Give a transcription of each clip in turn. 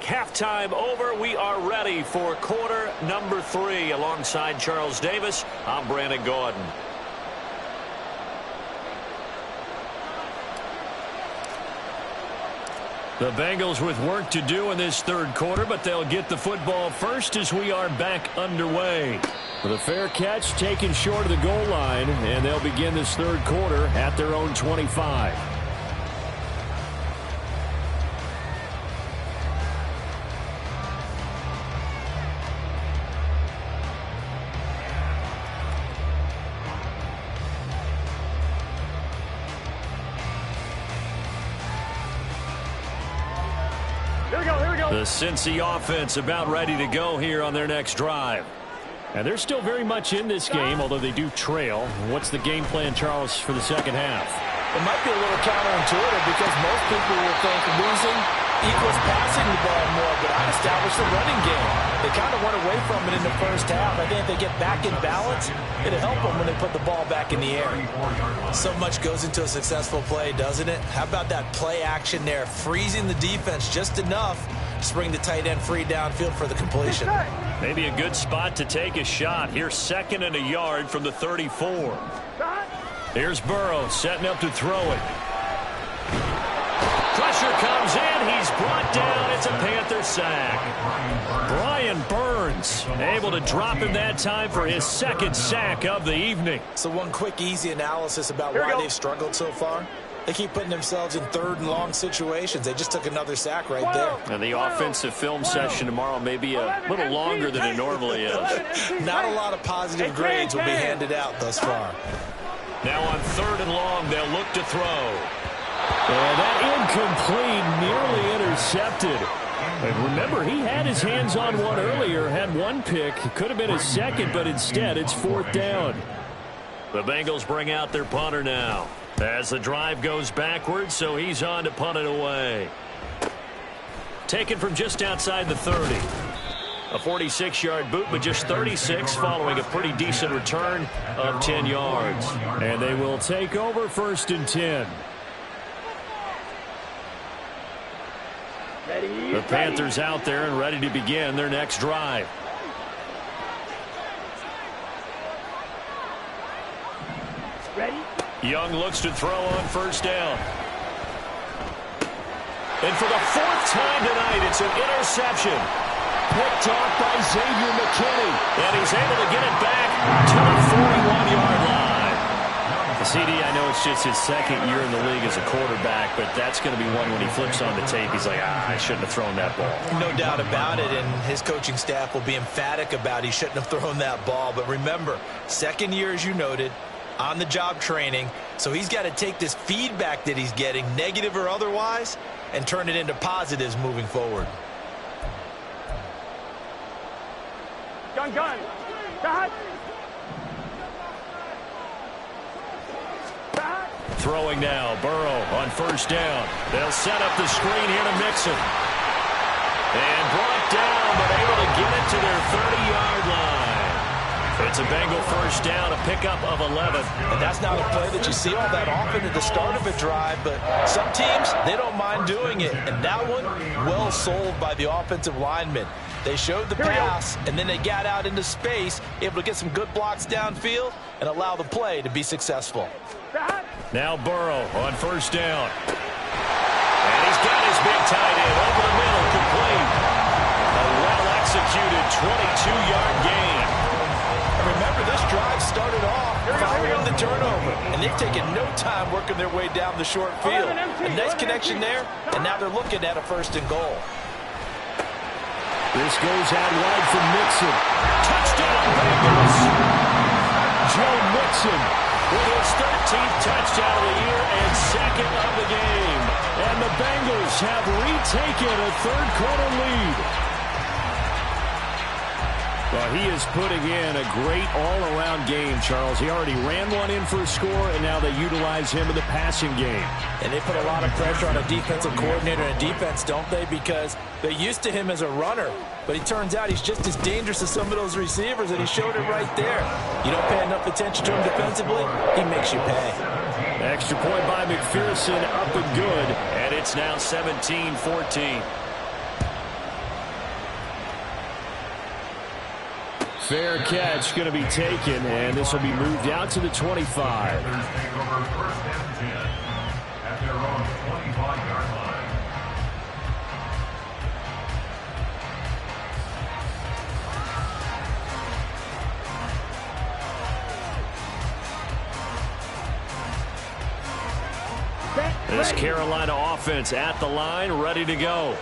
Halftime over. We are ready for quarter number 3. Alongside Charles Davis, I'm Brandon Gordon. The Bengals with work to do in this third quarter, but they'll get the football first as we are back underway. With a fair catch taken short of the goal line, and they'll begin this third quarter at their own 25. The Cincy offense about ready to go here on their next drive. And they're still very much in this game, although they do trail. What's the game plan, Charles, for the second half? It might be a little counterintuitive because most people will think losing equals passing the ball more, but I established a running game. They kind of went away from it in the first half. I think if they get back in balance, it'll help them when they put the ball back in the air. So much goes into a successful play, doesn't it? How about that play action there, freezing the defense just enough to bring the tight end free downfield for the completion. Maybe a good spot to take a shot. Here's 2nd and a yard from the 34. Here's Burrow setting up to throw it. Pressure comes in. He's brought down. It's a Panther sack. Brian Burns able to drop him that time for his 2nd sack of the evening. So one quick, easy analysis about why they've struggled so far. They keep putting themselves in 3rd and long situations. They just took another sack right there. And the offensive film session tomorrow may be a little longer than it normally is. Not a lot of positive grades will be handed out thus far. Now on 3rd and long, they'll look to throw. And that incomplete, nearly intercepted. And remember, he had his hands on one earlier, had one pick. It could have been his 2nd, but instead it's 4th down. The Bengals bring out their punter now. As the drive goes backwards, so he's on to punt it away. Taken from just outside the 30. A 46-yard boot, but just 36 following a pretty decent return of 10 yards. And they will take over 1st and 10. The Panthers out there and ready to begin their next drive. Ready? Young looks to throw on 1st down. And for the 4th time tonight, it's an interception. Picked off by Xavier McKinney. And he's able to get it back to the 41-yard line. The CD, I know it's just his 2nd year in the league as a quarterback, but that's going to be one when he flips on the tape, he's like, I shouldn't have thrown that ball. No doubt about it, and his coaching staff will be emphatic about he shouldn't have thrown that ball. But remember, 2nd year, as you noted, on-the-job training, so he's got to take this feedback that he's getting, negative or otherwise, and turn it into positives moving forward. Gun. Stop. Throwing now, Burrow on 1st down. They'll set up the screen here to Mixon. And brought down, but able to get it to their 30-yard line. It's a Bengal 1st down, a pickup of 11. And that's not a play that you see all that often at the start of a drive, but some teams, they don't mind doing it. And that one, well sold by the offensive lineman. They showed the pass, and then they got out into space, able to get some good blocks downfield and allow the play to be successful. Now Burrow on 1st down. And he's got his big tight end over the middle, complete. A well-executed 22-yard gain. And remember, this drive started off following the turnover, and they've taken no time working their way down the short field. A nice connection there, and now they're looking at a 1st and goal. This goes out wide from Mixon. Touchdown, Bengals. Joe Mixon with his 13th touchdown of the year and 2nd of the game. And the Bengals have retaken a 3rd quarter lead. Well, he is putting in a great all-around game, Charles. He already ran one in for a score, and now they utilize him in the passing game. And they put a lot of pressure on a defensive coordinator and a defense, don't they? Because they're used to him as a runner. But it turns out he's just as dangerous as some of those receivers, and he showed it right there. You don't pay enough attention to him defensively, he makes you pay. Extra point by McPherson, up and good. And it's now 17-14. Fair catch going to be taken, and this will be moved out to the 25. This Carolina offense at the line, ready to go.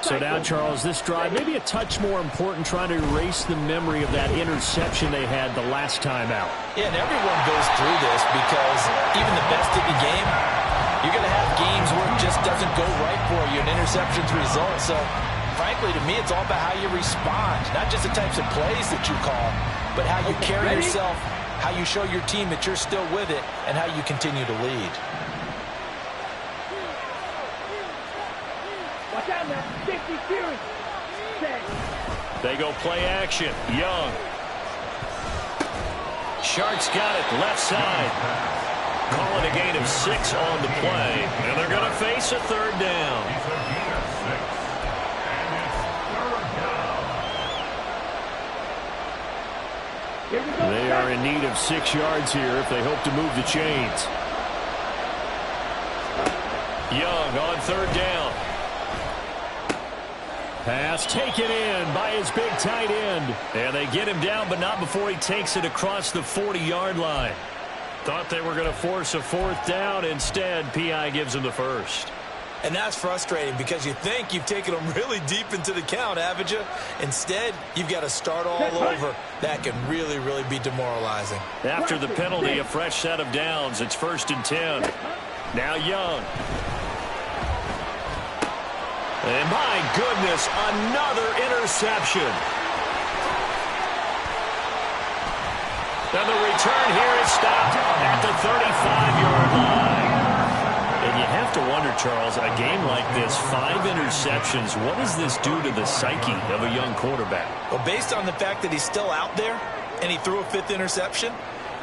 So now, Charles, this drive maybe a touch more important, trying to erase the memory of that interception they had the last time out. Yeah, and everyone goes through this because even the best in the game, you're going to have games where it just doesn't go right for you, and interceptions result. So, frankly, to me, it's all about how you respond, not just the types of plays that you call, but how you carry yourself, how you show your team that you're still with it, and how you continue to lead. They go play action. Young. Sharks got it left side. Calling a gain of 6 on the play. And they're going to face a third down. They are in need of 6 yards here if they hope to move the chains. Young on third down. Pass taken in by his big tight end. And they get him down, but not before he takes it across the 40-yard line. Thought they were going to force a fourth down. Instead, P.I. gives him the first. And that's frustrating because you think you've taken them really deep into the count, haven't you? Instead, you've got to start all over. That can really, really be demoralizing. After the penalty, a fresh set of downs. It's 1st and 10. Now Young. And my goodness, another interception. And the return here is stopped at the 35-yard line. And you have to wonder, Charles, a game like this, 5 interceptions, what does this do to the psyche of a young quarterback? Well, based on the fact that he's still out there and he threw a 5th interception,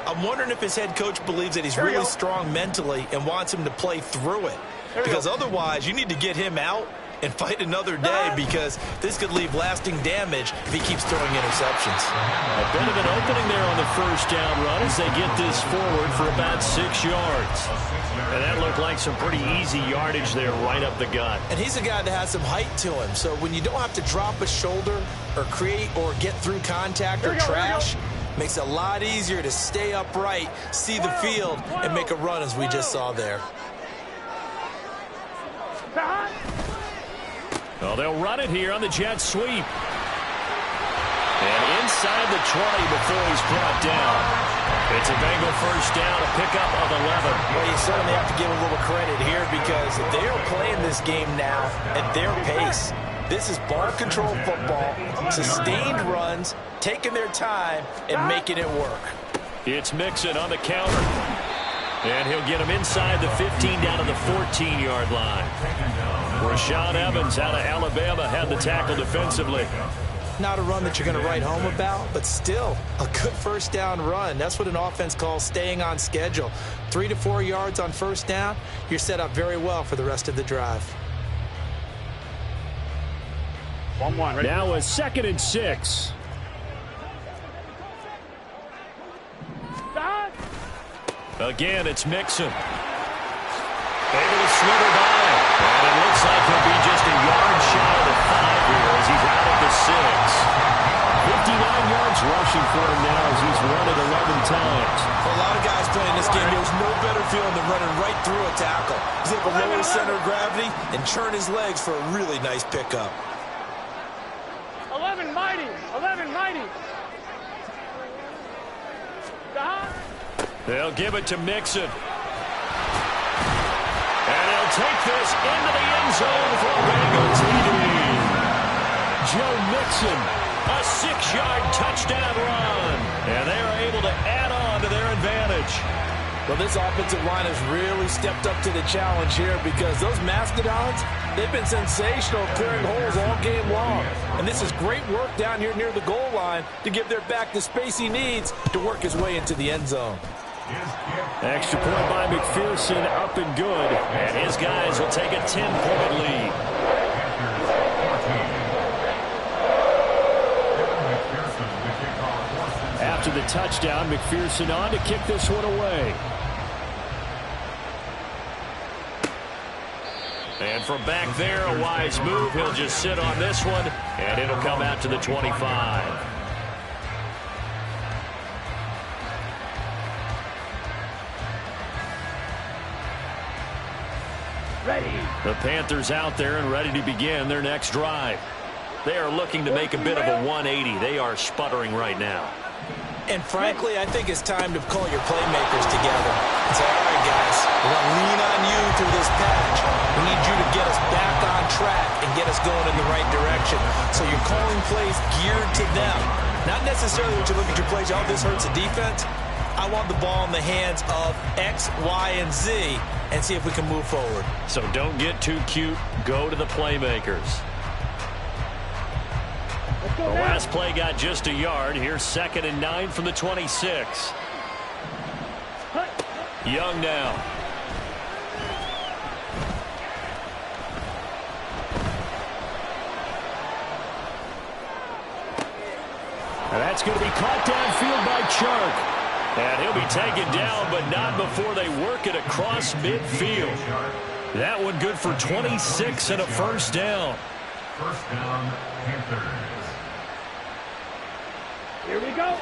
I'm wondering if his head coach believes that he's really strong mentally and wants him to play through it. Because otherwise, you need to get him out and fight another day, because this could leave lasting damage if he keeps throwing interceptions. A bit of an opening there on the first down run as they get this forward for about 6 yards. And that looked like some pretty easy yardage there right up the gut. And he's a guy that has some height to him, so when you don't have to drop a shoulder or create or get through contact or trash, makes it a lot easier to stay upright, see the field, and make a run as we just saw there. Well, they'll run it here on the jet sweep. And inside the 20 before he's brought down. It's a Bengal first down, a pickup of 11. Well, you certainly have to give a little credit here because they are playing this game now at their pace. This is ball control football, sustained runs, taking their time, and making it work. It's Mixon on the counter. And he'll get him inside the 15 down to the 14-yard line. Rashaan Evans out of Alabama had the tackle defensively. Not a run that you're going to write home about, but still a good first down run. That's what an offense calls staying on schedule. 3 to 4 yards on first down, you're set up very well for the rest of the drive. 1-1. Ready? Now a 2nd and 6. Again, it's Mixon. Able to slither by. And it looks like he'll be just a yard shy of the 5 here as he's out at the 6. 59 yards rushing for him now as he's run it 11 times. For a lot of guys playing this game, there's no better feeling than running right through a tackle. He's able to lower his center of gravity and churn his legs for a really nice pickup. 11 mighty. 11 mighty. They'll give it to Mixon. And he'll take this into the end zone for a Bengal TD. Joe Mixon, a 6-yard touchdown run. And they are able to add on to their advantage. Well, this offensive line has really stepped up to the challenge here because those Mastodons, they've been sensational clearing holes all game long. And this is great work down here near the goal line to give their back the space he needs to work his way into the end zone. Extra point by McPherson, up and good. And his guys will take a 10-point lead. after the touchdown. McPherson on to kick this one away. And from back there, a wise move. He'll just sit on this one, and it'll come out to the 25. Ready. The Panthers out there and ready to begin their next drive. They are looking to make a bit of a 180. They are sputtering right now. And frankly, I think it's time to call your playmakers together and say, all right, guys, we're going to lean on you through this patch. We need you to get us back on track and get us going in the right direction. So you're calling plays geared to them. Not necessarily when you look at your plays, oh, this hurts the defense. I want the ball in the hands of X, Y, and Z and see if we can move forward. So don't get too cute. Go to the playmakers. The last play got just a yard. Here's 2nd and 9 from the 26. Young now. And that's going to be caught downfield by Chark. And he'll be taken down, but not before they work it across midfield. That one good for 26 and a first down. First down, Panthers. Here we go.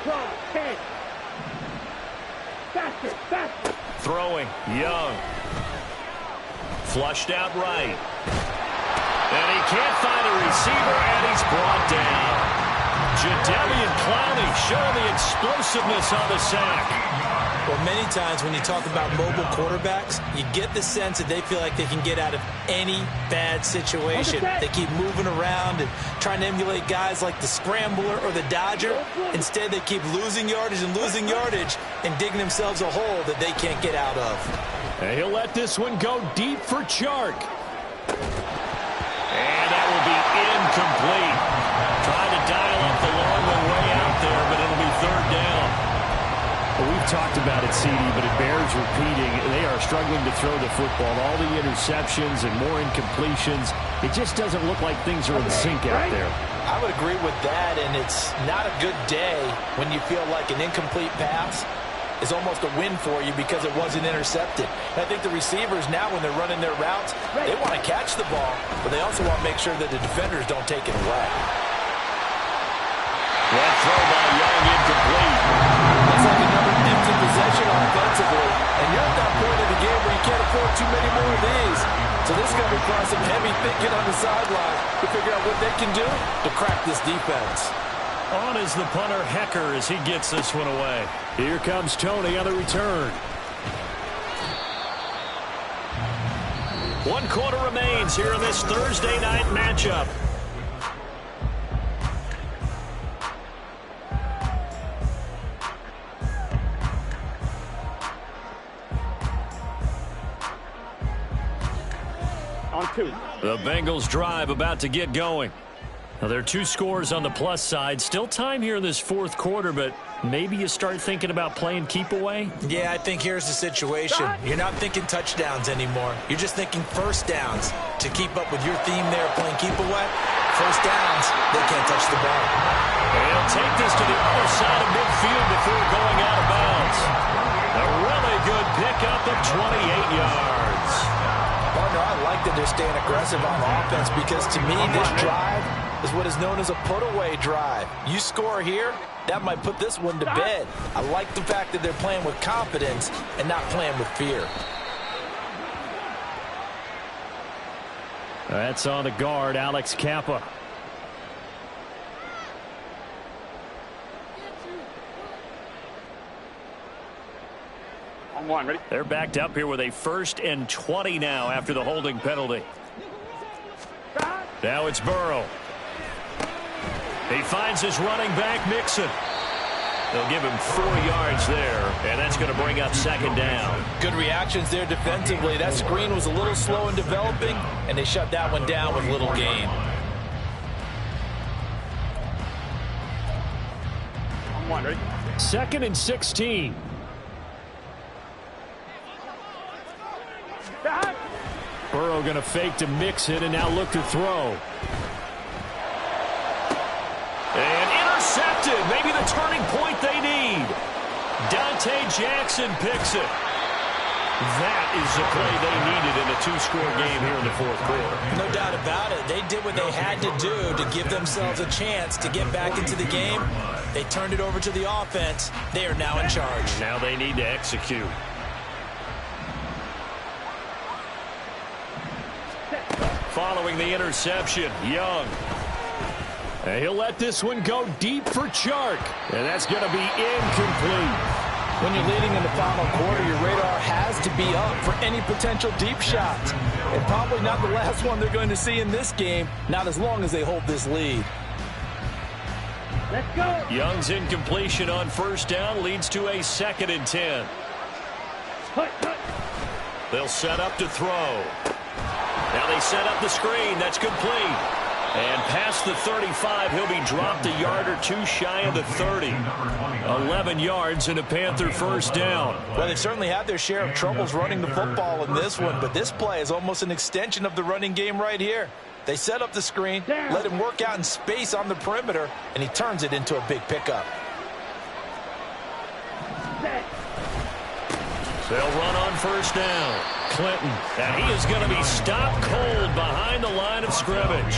12, 10. Faster, faster. Throwing, Young. Flushed out right. And he can't find a receiver, and he's brought down. Jadeveon Clowney showing the explosiveness on the sack. Well, many times when you talk about mobile quarterbacks, you get the sense that they feel like they can get out of any bad situation. They keep moving around and trying to emulate guys like the Scrambler or the Dodger. Instead, they keep losing yardage and digging themselves a hole that they can't get out of. And he'll let this one go deep for Chark. And that will be incomplete. Trying to dial up the long one way out there, but it'll be 3rd down. Well, we've talked about it, CD, but it bears repeating. They are struggling to throw the football. All the interceptions and more incompletions. It just doesn't look like things are in sync out there. I would agree with that, and it's not a good day when you feel like an incomplete pass is almost a win for you because it wasn't intercepted. And I think the receivers now, when they're running their routes, they want to catch the ball, but they also want to make sure that the defenders don't take it away. That throw by Young incomplete. Looks like another empty possession offensively, and you're at that point in the game where you can't afford too many more of these. So this is going to require some heavy thinking on the sideline to figure out what they can do to crack this defense. On is the punter, Hecker, as he gets this one away. Here comes Tony on the return. 1 quarter remains here in this Thursday night matchup. On 2. The Bengals drive about to get going. Now, there are 2 scores on the plus side. Still time here in this 4th quarter, but maybe you start thinking about playing keep away? Yeah, I think here's the situation. You're not thinking touchdowns anymore. You're just thinking first downs. To keep up with your theme there, playing keep away, first downs, they can't touch the ball. They'll take this to the other side of midfield before going out of bounds. A really good pickup of 28 yards. Partner, I like that they're staying aggressive on offense because to me this drive is what is known as a put-away drive. You score here, that might put this one to bed. I like the fact that they're playing with confidence and not playing with fear. That's on the guard, Alex Kappa. On 1, ready? They're backed up here with a 1st and 20 now after the holding penalty. Now it's Burrow. He finds his running back, Mixon. They'll give him 4 yards there, and that's going to bring up 2nd down. Good reactions there defensively. That screen was a little slow in developing, and they shut that one down with little gain. On 1, ready? 2nd and 16. Burrow going to fake to Mixon and now look to throw. intercepted. Maybe the turning point they need. Dante Jackson picks it. That is the play they needed in a two-score game here in the fourth quarter. No doubt about it. They did what they had to do to give themselves a chance to get back into the game. They turned it over to the offense. They are now in charge. Now they need to execute. Following the interception, Young. And he'll let this one go deep for Chark. And that's going to be incomplete. When you're leading in the final quarter, your radar has to be up for any potential deep shots. And probably not the last one they're going to see in this game, not as long as they hold this lead. Let's go. Young's incompletion on first down leads to a 2nd and 10. They'll set up to throw. Now they set up the screen. That's complete. And past the 35, he'll be dropped a yard or two shy of the 30. 11 yards and a Panther first down. Well, they've certainly had their share of troubles running the football in this one, but this play is almost an extension of the running game right here. They set up the screen, let him work out in space on the perimeter, and he turns it into a big pickup. They'll run on first down. Clinton, and he is going to be stopped cold behind the line of scrimmage.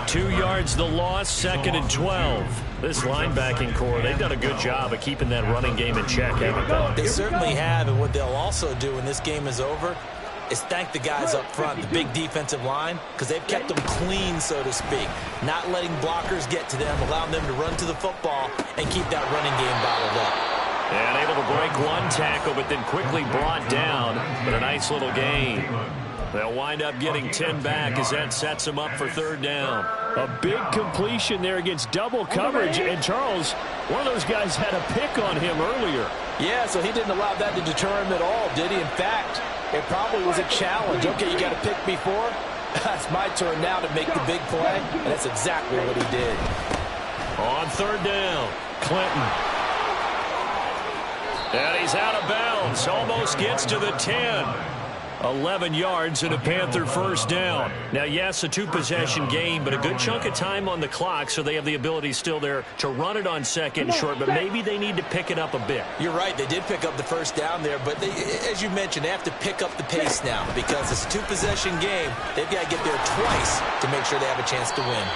2 yards the loss, 2nd and 12. This linebacking core, they've done a good job of keeping that running game in check, haven't they? They certainly have, and what they'll also do when this game is over is thank the guys up front, the big defensive line, because they've kept them clean, so to speak. Not letting blockers get to them, allowing them to run to the football and keep that running game bottled up. And able to break one tackle, but then quickly brought down. But a nice little gain. They'll wind up getting 10 back as that sets them up for 3rd down. A big completion there against double coverage. And Charles, one of those guys had a pick on him earlier. Yeah, so he didn't allow that to deter him at all, did he? In fact, it probably was a challenge. Okay, you got a pick before? That's my turn now to make the big play. And that's exactly what he did. On 3rd down, Clinton. And he's out of bounds. Almost gets to the 10. 11 yards and a Panther first down. Now, yes, a two-possession game, but a good chunk of time on the clock, so they have the ability still there to run it on 2nd and short, but maybe they need to pick it up a bit. You're right. They did pick up the first down there, but they, as you mentioned, they have to pick up the pace now because it's a two-possession game. They've got to get there twice to make sure they have a chance to win.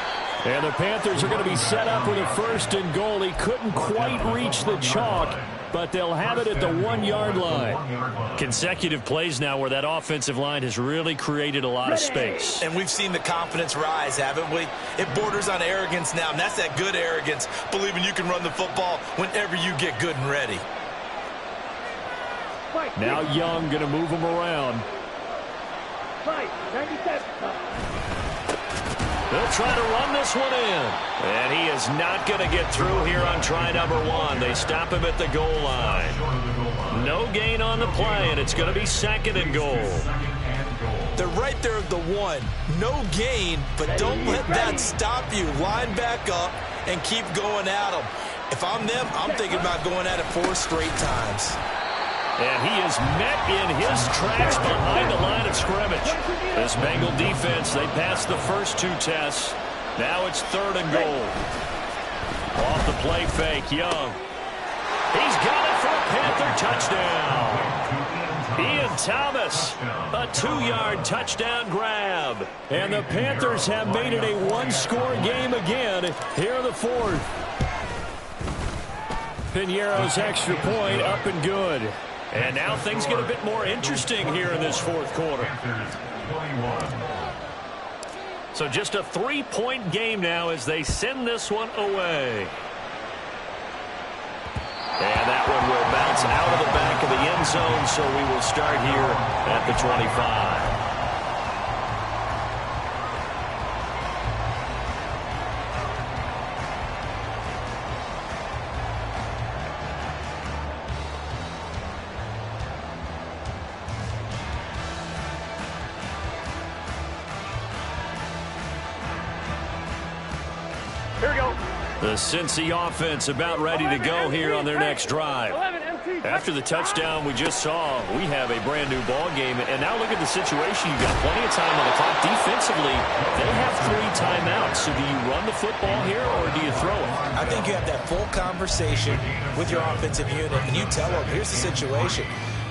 And the Panthers are going to be set up with a 1st and goal. He couldn't quite reach the chalk, but they'll have it at the 1-yard line. Consecutive plays now where that offensive line has really created a lot of space. And we've seen the confidence rise, haven't we? It borders on arrogance now, and that's that good arrogance, believing you can run the football whenever you get good and ready. Now Young going to move him around. 97. They'll try to run this one in. And he is not going to get through here on try number 1. They stop him at the goal line. No gain on the play, and it's going to be 2nd and goal. They're right there at the 1. No gain, but don't let that stop you. Line back up and keep going at them. If I'm them, I'm thinking about going at it 4 straight times. And he is met in his tracks behind the line of scrimmage. This Bengal defense, they passed the first 2 tests. Now it's 3rd and goal. Off the play fake, Young. He's got it for a Panther touchdown. Ian Thomas, a 2-yard touchdown grab. And the Panthers have made it a 1-score game again here in the 4th. Piñeiro's extra point up and good. And now things get a bit more interesting here in this 4th quarter. So just a 3-point game now as they send this one away. And that one will bounce out of the back of the end zone, so we will start here at the 25. Here we go. The Cincy offense about ready to go here on their next drive. 11 and After the touchdown we just saw, we have a brand new ball game. And now look at the situation. You've got plenty of time on the clock. Defensively, they have 3 timeouts. So do you run the football here or do you throw it? I think you have that full conversation with your offensive unit, and you tell them, here's the situation.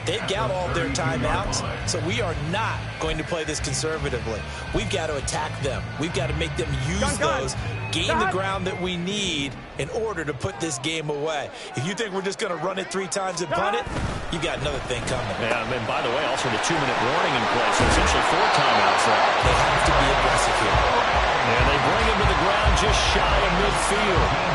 They've got all their timeouts, so we are not going to play this conservatively. We've got to attack them. We've got to make them use those, gain the ground that we need in order to put this game away. If you think we're just going to run it 3 times and punt it, you've got another thing coming. Yeah, and by the way, also the 2-minute warning in play, so essentially 4 timeouts left. They have to be aggressive here. And they bring him to the ground just shy of midfield.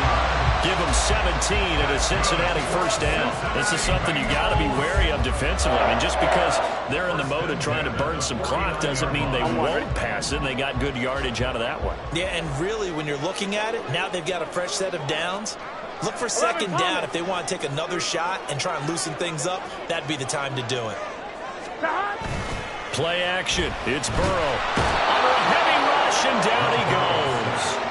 Give them 17 at a Cincinnati first down. This is something you got to be wary of defensively. I mean, just because they're in the mode of trying to burn some clock doesn't mean they won't pass it. And they got good yardage out of that one. Yeah, and really, when you're looking at it, now they've got a fresh set of downs. Look for second down if they want to take another shot and try and loosen things up. That'd be the time to do it. Play action. It's Burrow. Under a heavy rush, and down he goes.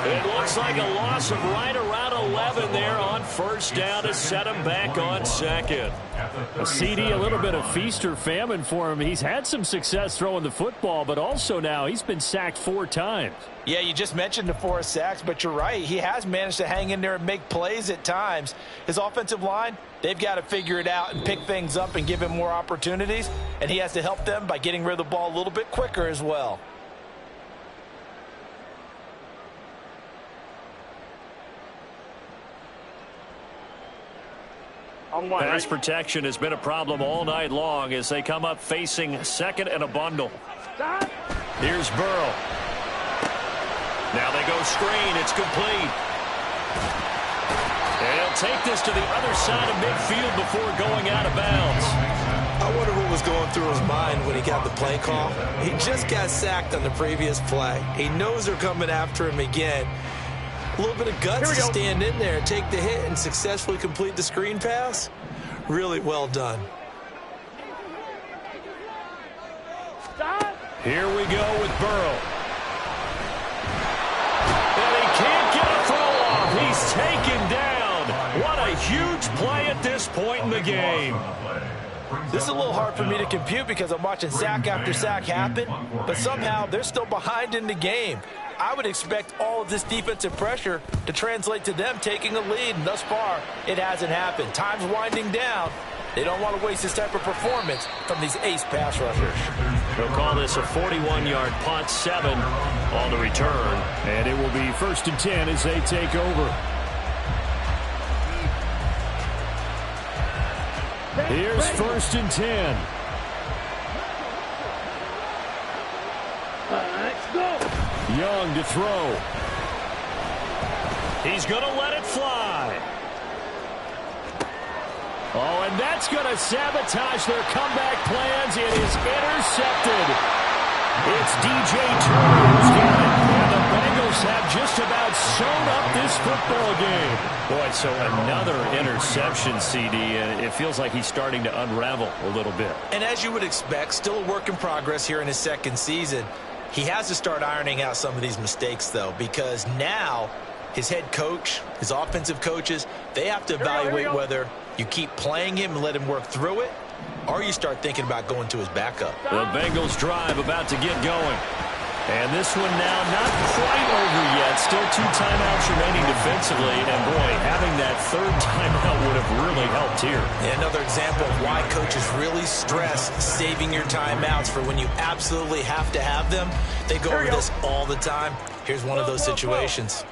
It looks like a loss of right around 11 there on first down to set him back on second. A CD, a little bit of feast or famine for him. He's had some success throwing the football, but also now he's been sacked 4 times. Yeah, you just mentioned the 4 sacks, but you're right. He has managed to hang in there and make plays at times. His offensive line, they've got to figure it out and pick things up and give him more opportunities, and he has to help them by getting rid of the ball a little bit quicker as well. Pass protection has been a problem all night long as they come up facing second and a bundle. Here's Burrow. Now they go screen. It's complete. And he'll take this to the other side of midfield before going out of bounds. I wonder what was going through his mind when he got the play call. He just got sacked on the previous play. He knows they're coming after him again. A little bit of guts to stand in there, take the hit, and successfully complete the screen pass. Really well done. Here we go with Burrow. And he can't get a throw off. He's taken down. What a huge play at this point in the game. This is a little hard for me to compute because I'm watching sack after sack happen, but somehow they're still behind in the game. I would expect all of this defensive pressure to translate to them taking a lead, and thus far, it hasn't happened. Time's winding down. They don't want to waste this type of performance from these ace pass rushers. They'll call this a 41-yard punt, 7 on the return. And it will be 1st and 10 as they take over. Here's 1st and 10. Let's go. Young to throw. He's going to let it fly. Oh, and that's going to sabotage their comeback plans. It is intercepted. It's DJ Turner who's got it. And the Bengals have just about sewn up this football game. Boy, so another interception, CD, and it feels like he's starting to unravel a little bit. And as you would expect, still a work in progress here in his second season. He has to start ironing out some of these mistakes, though, because now his head coach, his offensive coaches, they have to evaluate whether you keep playing him and let him work through it, or you start thinking about going to his backup. The Bengals drive about to get going. And this one now not quite over yet. Still 2 timeouts remaining defensively. And, boy, having that 3rd timeout would have really helped here. And another example of why coaches really stress saving your timeouts for when you absolutely have to have them. They go over this all the time. Here's one of those situations.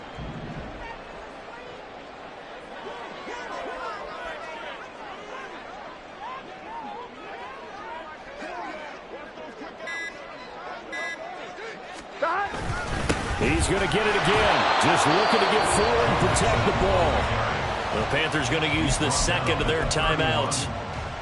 He's going to get it again. Just looking to get forward and protect the ball. The Panthers going to use the 2nd of their timeouts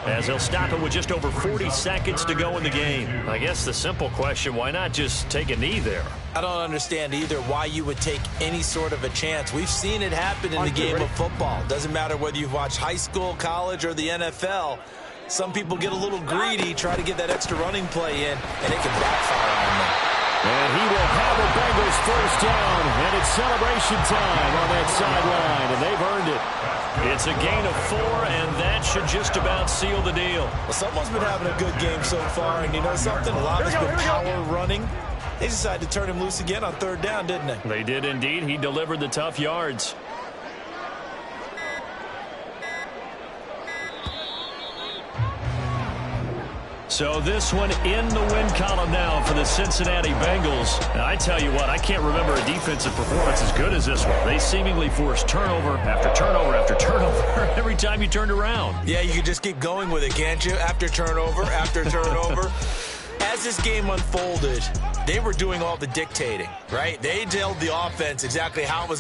as they'll stop it with just over 40 seconds to go in the game. I guess the simple question, why not just take a knee there? I don't understand either why you would take any sort of a chance. We've seen it happen in the game of football. Doesn't matter whether you've watched high school, college, or the NFL. Some people get a little greedy, try to get that extra running play in, and it can backfire on them. And he will have a Bengals is first down, and it's celebration time on that sideline, and they've earned it. It's a gain of 4, and that should just about seal the deal. Well, someone's been having a good game so far, and you know something? A lot has been power running. They decided to turn him loose again on third down, didn't they? They did indeed. He delivered the tough yards. So this one in the win column now for the Cincinnati Bengals. And I tell you what, I can't remember a defensive performance as good as this one. They seemingly forced turnover after turnover after turnover every time you turned around. Yeah, you can just keep going with it, can't you? After turnover, after turnover. As this game unfolded, they were doing all the dictating, right? They told the offense exactly how it was